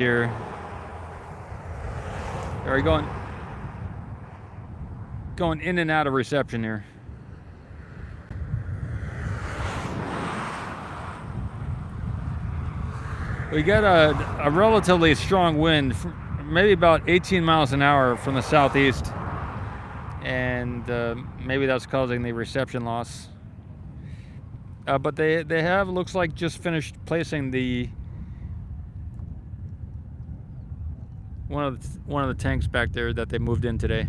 here. Are we going in and out of reception here? We got a relatively strong wind, maybe about 18 miles an hour from the southeast, and maybe that's causing the reception loss. But they have, looks like, just finished placing the one of the tanks back there that they moved in today.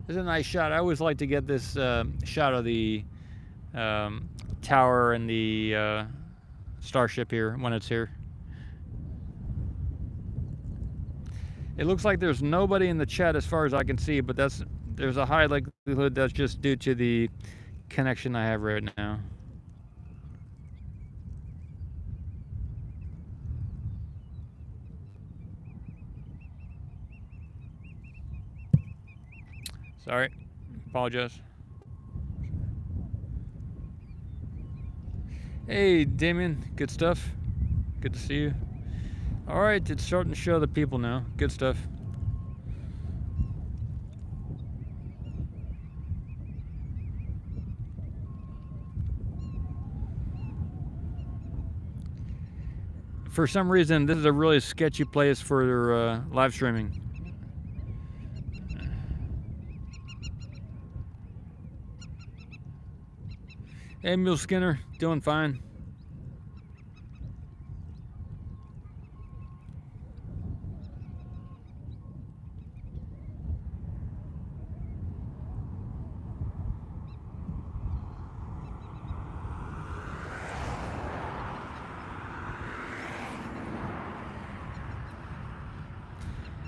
This is a nice shot. I always like to get this shot of the tower and the starship here when it's here. It looks like there's nobody in the chat as far as I can see, but there's a high likelihood that's just due to the connection I have right now. Sorry, apologize. Hey, Damien, good stuff. Good to see you. All right, it's starting to show the people now. Good stuff. For some reason, this is a really sketchy place for live streaming. Hey, Mule Skinner, doing fine.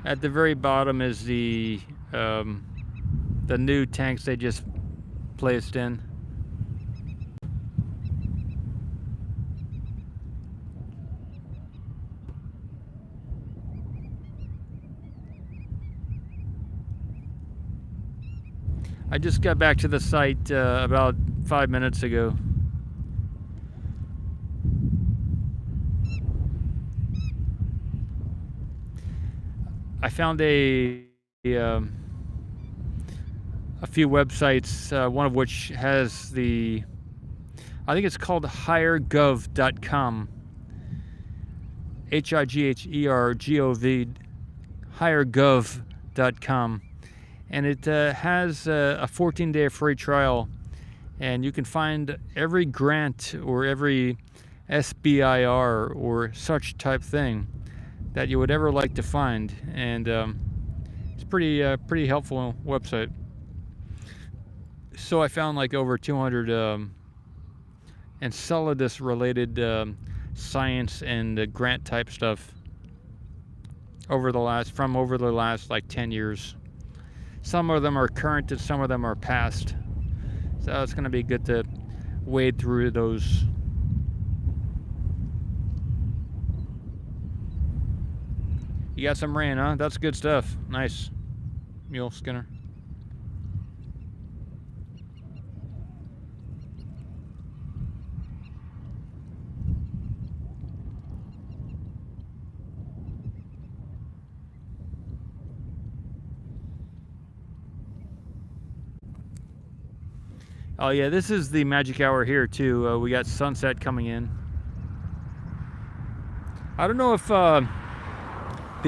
At the very bottom is the new tanks they just placed in. I just got back to the site about 5 minutes ago. I found a few websites, one of which has the, I think it's called highergov.com. HIGHERGOV, highergov.com. And it has a 14-day free trial, and you can find every grant or every SBIR or such type thing that you would ever like to find, and it's pretty helpful website. So I found like over 200 Enceladus related science and grant type stuff over the last like 10 years. Some of them are current and some of them are past. So it's going to be good to wade through those. You got some rain, huh? That's good stuff. Nice. Mule Skinner. Oh yeah, this is the magic hour here too. We got sunset coming in. I don't know if the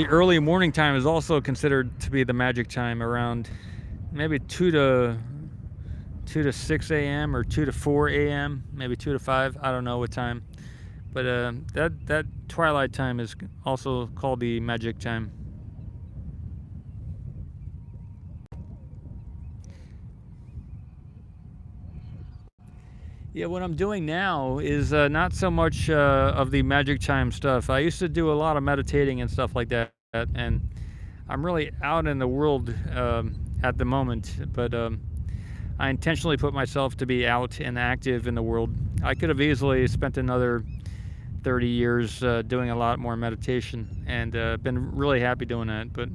early morning time is also considered to be the magic time, around maybe 2 to 6 a.m. or 2 to 4 a.m., maybe 2 to 5. I don't know what time, but that twilight time is also called the magic time. Yeah, what I'm doing now is not so much of the magic time stuff. I used to do a lot of meditating and stuff like that, and I'm really out in the world at the moment, but I intentionally put myself to be out and active in the world. I could have easily spent another 30 years doing a lot more meditation, and been really happy doing that, but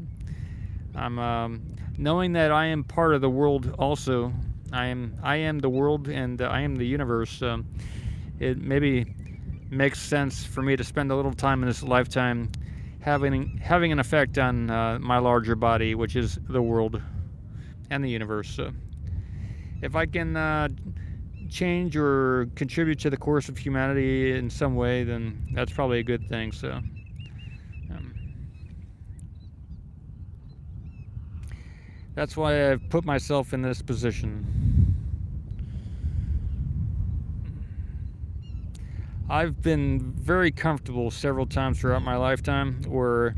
I'm knowing that I am part of the world also. I am the world, and I am the universe, it maybe makes sense for me to spend a little time in this lifetime having an effect on my larger body, which is the world and the universe. So if I can change or contribute to the course of humanity in some way, then that's probably a good thing. So that's why I've put myself in this position. I've been very comfortable several times throughout my lifetime where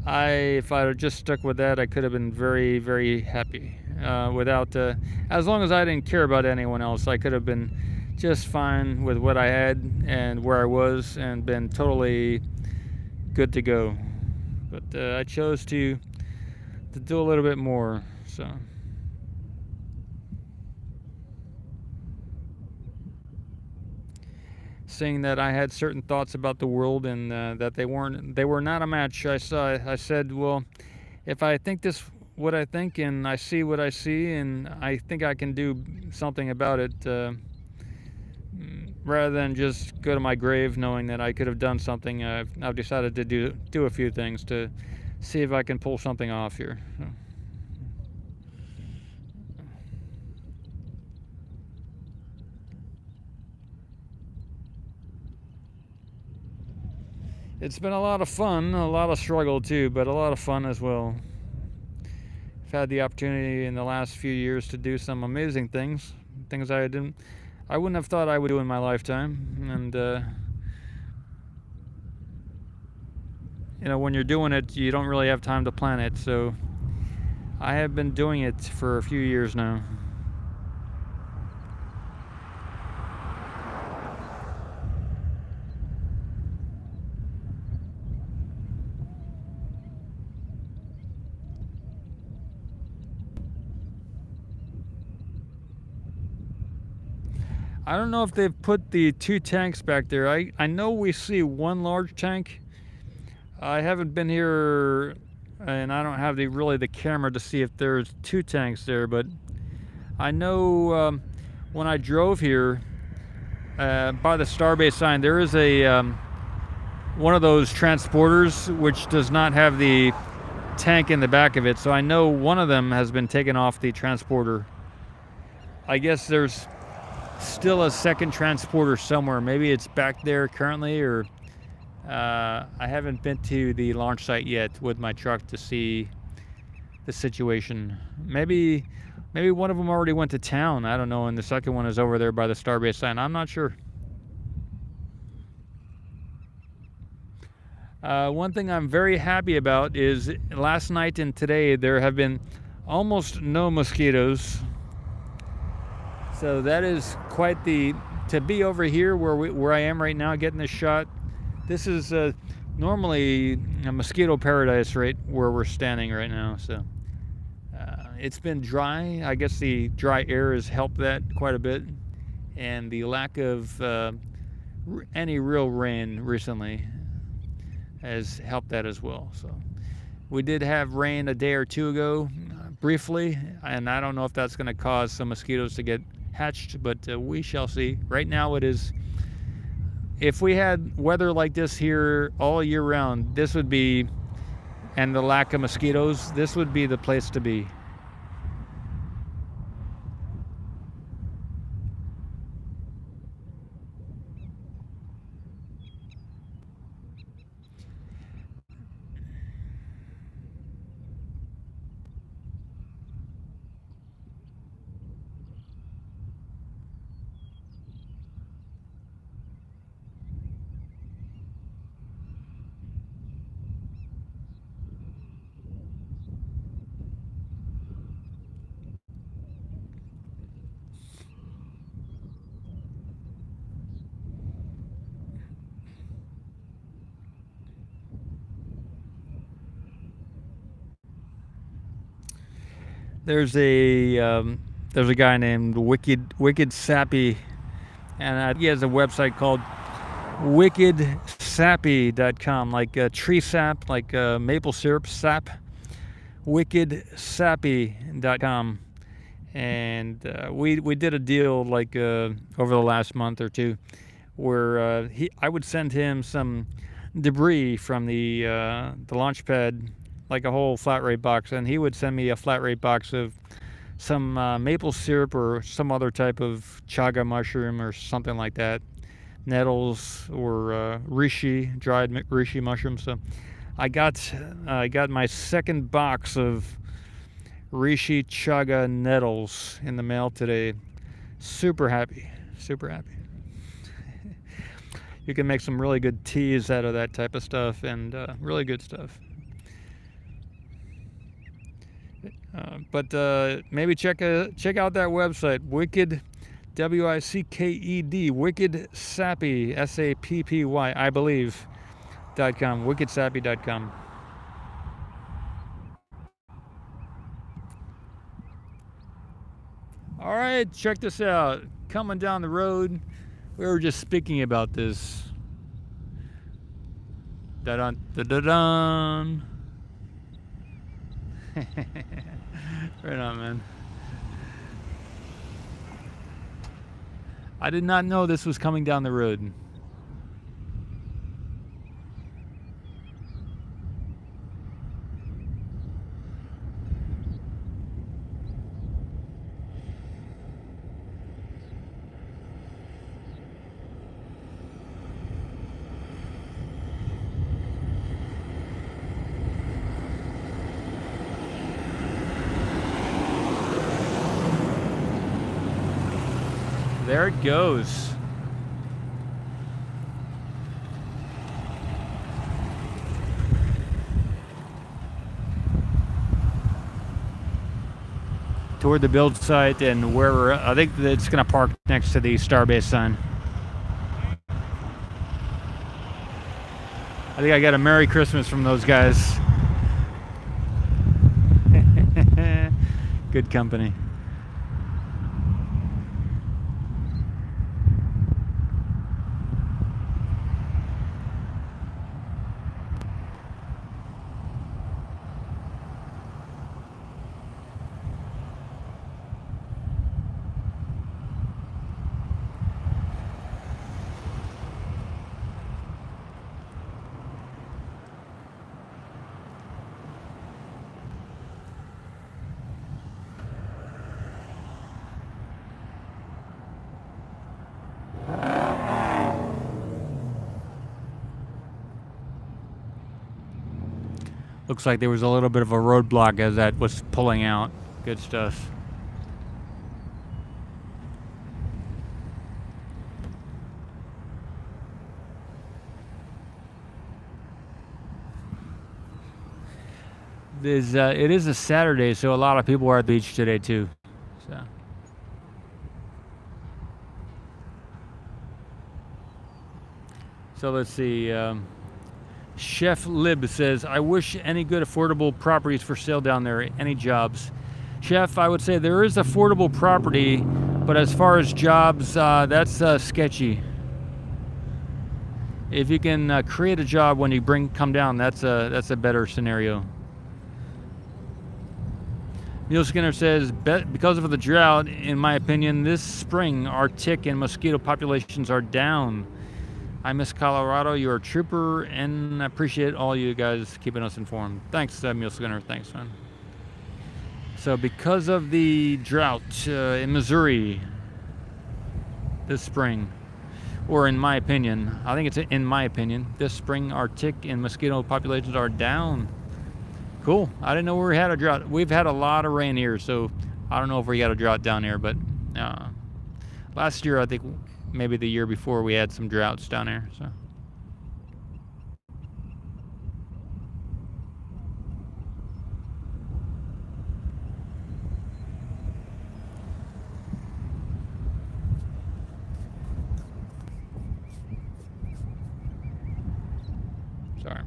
if I had just stuck with that, I could have been very, very happy. As long as I didn't care about anyone else, I could have been just fine with what I had and where I was and been totally good to go. But I chose to do a little bit more. So saying that I had certain thoughts about the world and that they were not a match. I said, well, if I think what I think and I see what I see and I think I can do something about it, rather than just go to my grave knowing that I could have done something, I've decided to do a few things to see if I can pull something off here. So. It's been a lot of fun, a lot of struggle too, but a lot of fun as well. I've had the opportunity in the last few years to do some amazing things I wouldn't have thought I would do in my lifetime. And when you're doing it, you don't really have time to plan it. So I have been doing it for a few years now. I don't know if they've put the 2 tanks back there. I know we see 1 large tank. I haven't been here and I don't have the camera to see if there's 2 tanks there, but I know when I drove here by the Starbase sign, there is one of those transporters which does not have the tank in the back of it, so I know one of them has been taken off the transporter. I guess there's still a second transporter somewhere. Maybe it's back there currently, or I haven't been to the launch site yet with my truck to see the situation. Maybe one of them already went to town, I don't know, and the second one is over there by the Starbase sign. I'm not sure. One thing I'm very happy about is last night and today there have been almost no mosquitoes. So that is quite to be over here where I am right now getting this shot. This is normally a mosquito paradise right where we're standing right now. So it's been dry. I guess the dry air has helped that quite a bit. And the lack of any real rain recently has helped that as well. So we did have rain a day or two ago, briefly, and I don't know if that's going to cause some mosquitoes to get hatched, but we shall see. Right now it is, if we had weather like this here all year round, this would be, and the lack of mosquitoes, this would be the place to be. There's a guy named Wicked Sappy, and he has a website called wickedsappy.com, like tree sap, like maple syrup sap. Wickedsappy.com, and we did a deal like over the last month or two where I would send him some debris from the launch pad, like a whole flat rate box, and he would send me a flat rate box of some maple syrup or some other type of chaga mushroom or something like that, nettles or reishi, dried reishi mushrooms. So I got my second box of reishi chaga nettles in the mail today. Super happy, super happy. You can make some really good teas out of that type of stuff, and really good stuff. But maybe check out that website, Wicked, WICKED, Wicked Sappy, SAPPY, I believe, .com, wickedsappy.com. All right, check this out. Coming down the road, we were just speaking about this. Da-dun, da-da-dun. Right on, man. I did not know this was coming down the road. There it goes. Toward the build site, and where I think that it's going to park next to the Starbase sign. I think I got a Merry Christmas from those guys. Good company. Looks like there was a little bit of a roadblock as that was pulling out. Good stuff. It is a Saturday, so a lot of people are at the beach today too. So let's see. Chef Lib says, I wish any good affordable properties for sale down there. Any jobs? Chef, I would say there is affordable property, but as far as jobs, that's sketchy. If you can create a job when you come down, that's a better scenario. Neil Skinner says, because of the drought, in my opinion, this spring our tick and mosquito populations are down. I miss Colorado. You're a trooper, and I appreciate all you guys keeping us informed. Thanks, Neil Skinner. Thanks, man. So because of the drought in Missouri this spring, or in my opinion, I think it's in my opinion, this spring our tick and mosquito populations are down. Cool. I didn't know we had a drought. We've had a lot of rain here, so I don't know if we got a drought down here, but last year, I think maybe the year before, we had some droughts down there. So. Sorry.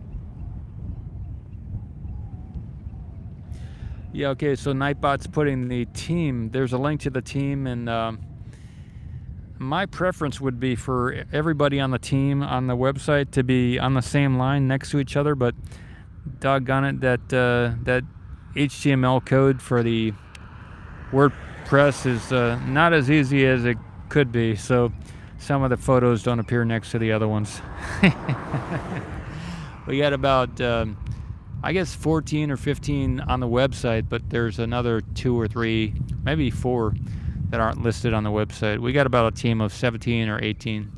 Yeah, okay, so Nightbot's putting the team, there's a link to the team, and my preference would be for everybody on the team on the website to be on the same line next to each other, but doggone it, that HTML code for the WordPress is not as easy as it could be. So some of the photos don't appear next to the other ones. We got about, I guess 14 or 15 on the website, but there's another 2 or 3, maybe 4 that aren't listed on the website. We got about a team of 17 or 18.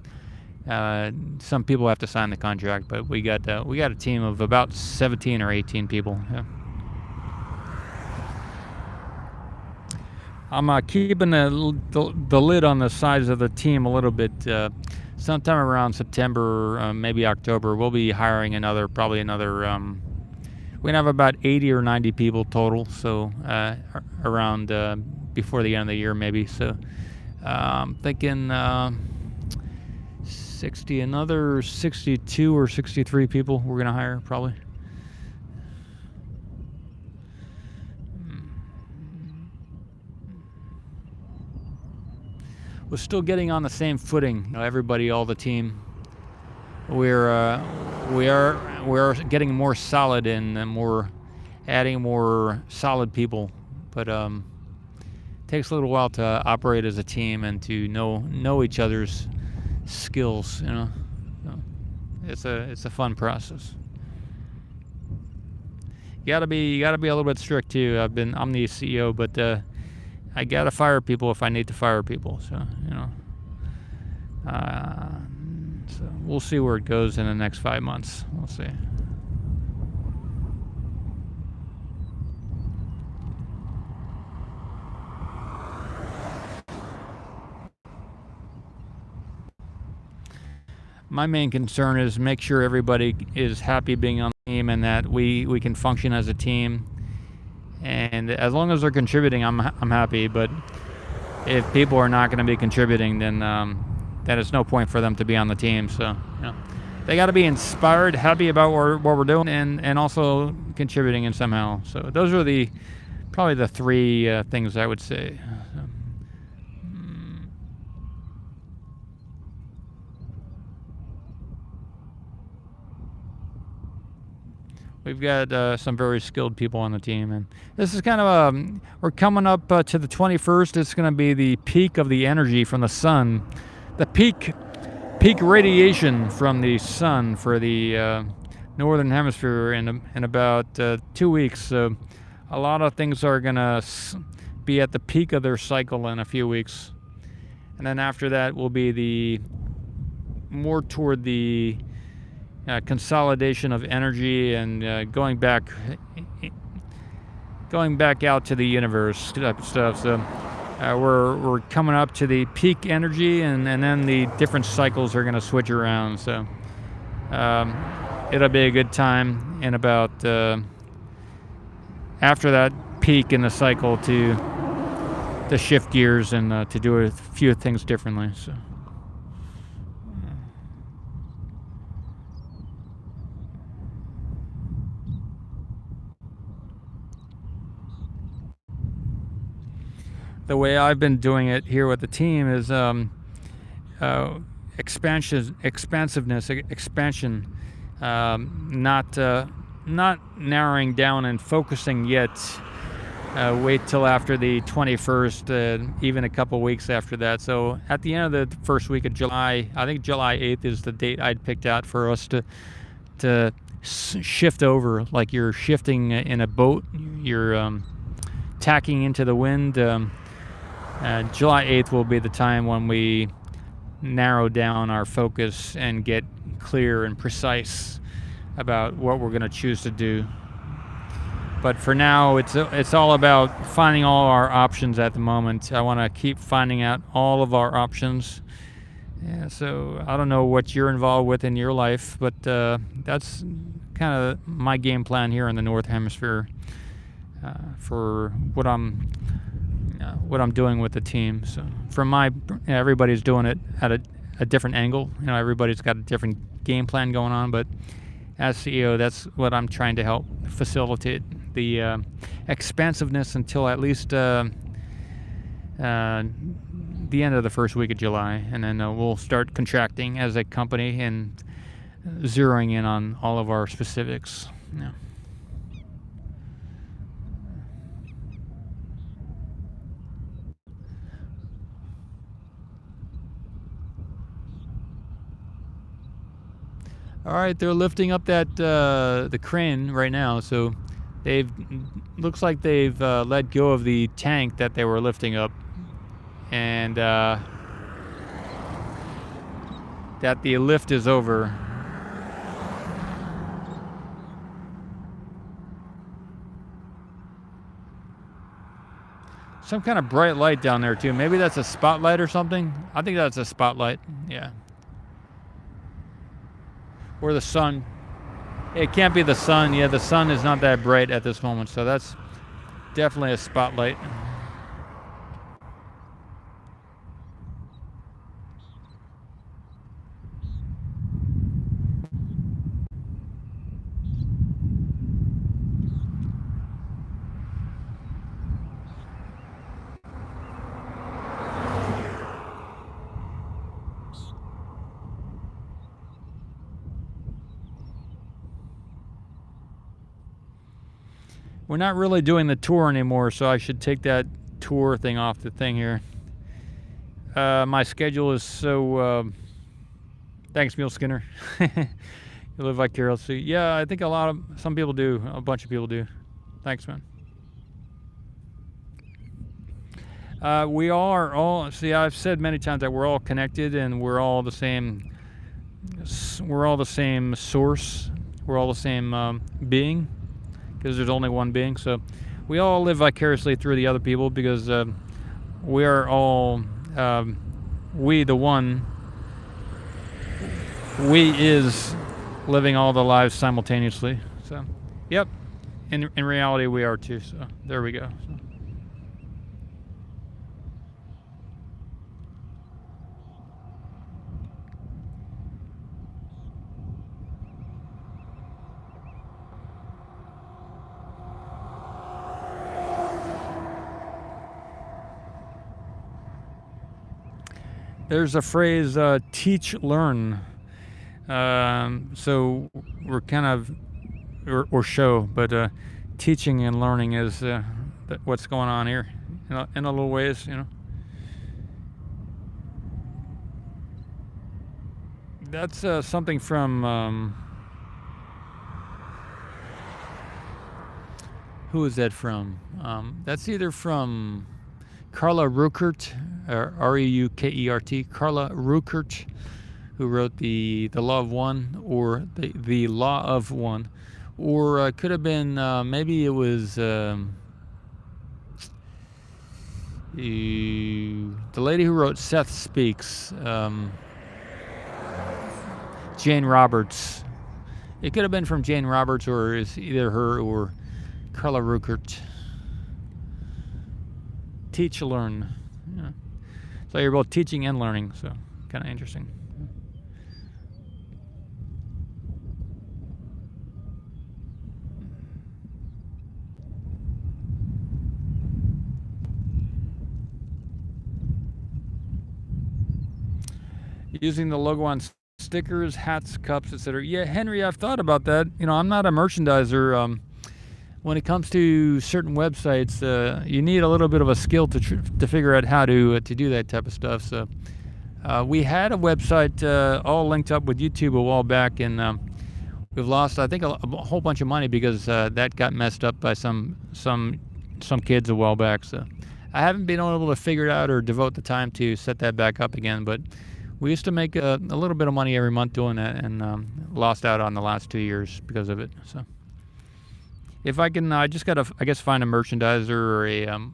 Some people have to sign the contract, but we got a team of about 17 or 18 people. Yeah. I'm keeping the lid on the size of the team a little bit. Sometime around September, maybe October, we'll be hiring probably another. We're gonna have about 80 or 90 people total. So around before the end of the year, maybe. So I'm thinking another 62 or 63 people we're gonna hire probably. We're still getting on the same footing. Everybody, all the team. We are getting more solid and adding more solid people. But it takes a little while to operate as a team and to know each other's skills. So it's a fun process. You gotta be a little bit strict too. I'm the CEO, but I gotta fire people if I need to fire people. So so we'll see where it goes in the next 5 months. We'll see. My main concern is make sure everybody is happy being on the team and that we can function as a team. And as long as they're contributing, I'm happy. But if people are not going to be contributing, then it's no point for them to be on the team. So they got to be inspired, happy about what we're doing, and also contributing in somehow. So those are probably the 3 things I would say. We've got some very skilled people on the team, and this is kind of we're coming up to the 21st. It's going to be the peak of the energy from the sun, the peak radiation from the sun for the northern hemisphere in about 2 weeks. So a lot of things are going to be at the peak of their cycle in a few weeks, and then after that will be more toward the consolidation of energy and going back out to the universe type of stuff. So we're coming up to the peak energy, and then the different cycles are going to switch around. So it'll be a good time in about after that peak in the cycle to shift gears and to do a few things differently. So. The way I've been doing it here with the team is expansiveness, expansion, not narrowing down and focusing yet. Wait till after the 21st, even a couple weeks after that. So at the end of the first week of July, I think July 8th is the date I'd picked out for us to shift over, like you're shifting in a boat, you're tacking into the wind. July 8th will be the time when we narrow down our focus and get clear and precise about what we're going to choose to do. But for now, it's all about finding all our options at the moment. I want to keep finding out all of our options. Yeah, so I don't know what you're involved with in your life, but that's kind of my game plan here in the North Hemisphere for what I'm doing with the team. So everybody's doing it at a different angle. Everybody's got a different game plan going on, but as CEO, that's what I'm trying to help facilitate, the expansiveness until at least the end of the first week of July, and then we'll start contracting as a company and zeroing in on all of our specifics. Yeah. All right, they're lifting up that the crane right now. So looks like they've let go of the tank that they were lifting up, and that the lift is over. Some kind of bright light down there too. Maybe that's a spotlight or something. I think that's a spotlight. Yeah. Or the sun. It can't be the sun. Yeah, the sun is not that bright at this moment, so that's definitely a spotlight. We're not really doing the tour anymore, so I should take that tour thing off the thing here. My schedule is so... thanks, Mule Skinner. You live vicariously. Yeah, I think some people do. A bunch of people do. Thanks, man. We are all... See, I've said many times that we're all connected and we're all the same... We're all the same source. We're all the same being. Because there's only one being, so we all live vicariously through the other people, because we are all we is living all the lives simultaneously. So yep, in reality we are too, so there we go. So. There's a phrase, teach, learn. So we're kind of, or show, but teaching and learning is what's going on here, in a little ways, you know. That's something from, who is that from? That's either from Carla Rueckert, R-E-U-K-E-R-T, Carla Rueckert, who wrote the Law of One, or the Law of One, or could have been, maybe it was the lady who wrote Seth Speaks, Jane Roberts. It could have been from Jane Roberts, or it's either her or Carla Rueckert. Teach, learn. Yeah. So you're both teaching and learning, so kind of interesting. Using the logo on stickers, hats, cups, etc. Yeah, Henry, I've thought about that. You know, I'm not a merchandiser. When it comes to certain websites, you need a little bit of a skill to figure out how to do that type of stuff. So we had a website all linked up with YouTube a while back, and we've lost, I think, a whole bunch of money because that got messed up by some kids a while back. So I haven't been able to figure it out or devote the time to set that back up again. But we used to make a little bit of money every month doing that, and lost out on the last 2 years because of it. So. If I can, I just gotta, I guess, find a merchandiser or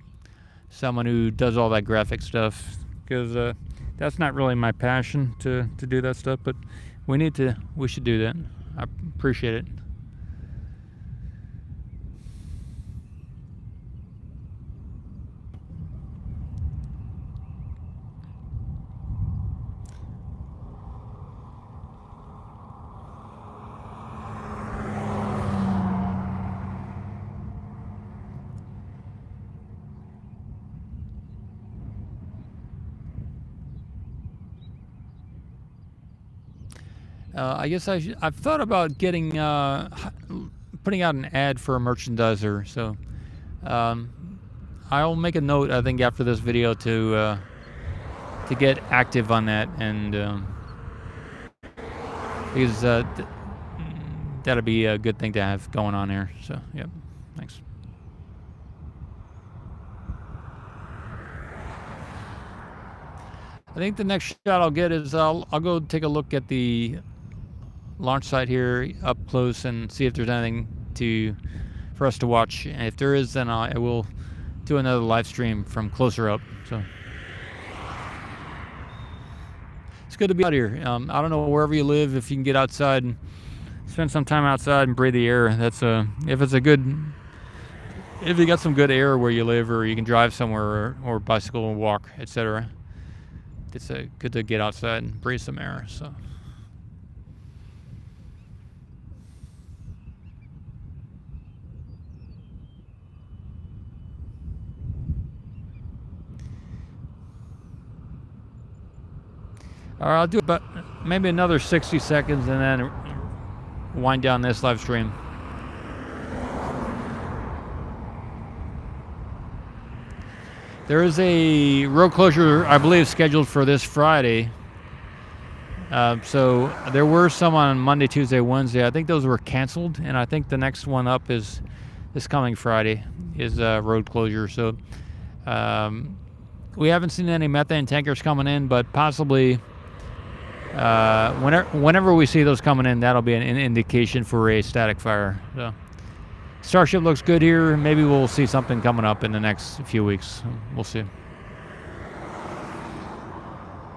someone who does all that graphic stuff, because that's not really my passion to do that stuff. But we should do that. I appreciate it. I guess I've thought about getting putting out an ad for a merchandiser. So I'll make a note, I think, after this video to get active on that, and because that'll be a good thing to have going on here. So, yep, thanks. I think the next shot I'll get is I'll go take a look at the launch site here up close and see if there's anything for us to watch. And if there is, then I will do another live stream from closer up. So it's good to be out here. I don't know wherever you live, if you can get outside and spend some time outside and breathe the air. That's if you got some good air where you live, or you can drive somewhere or bicycle and walk, etc. It's good to get outside and breathe some air. So. All right, I'll do about maybe another 60 seconds and then wind down this live stream. There is a road closure, I believe, scheduled for this Friday. So there were some on Monday, Tuesday, Wednesday. I think those were canceled, and I think the next one up is this coming Friday is road closure. So we haven't seen any methane tankers coming in, but possibly whenever we see those coming in, that'll be an indication for a static fire. So Starship looks good here. Maybe we'll see something coming up in the next few weeks. We'll see.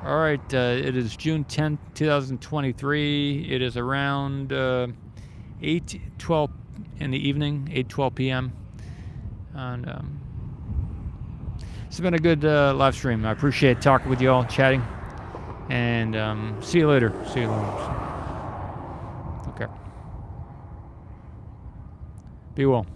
All right, it is June 10th, 2023. It is around 8:12 in the evening, 8:12 p.m. And it's been a good live stream. I appreciate talking with you all, chatting. And see you later. Okay. Be well.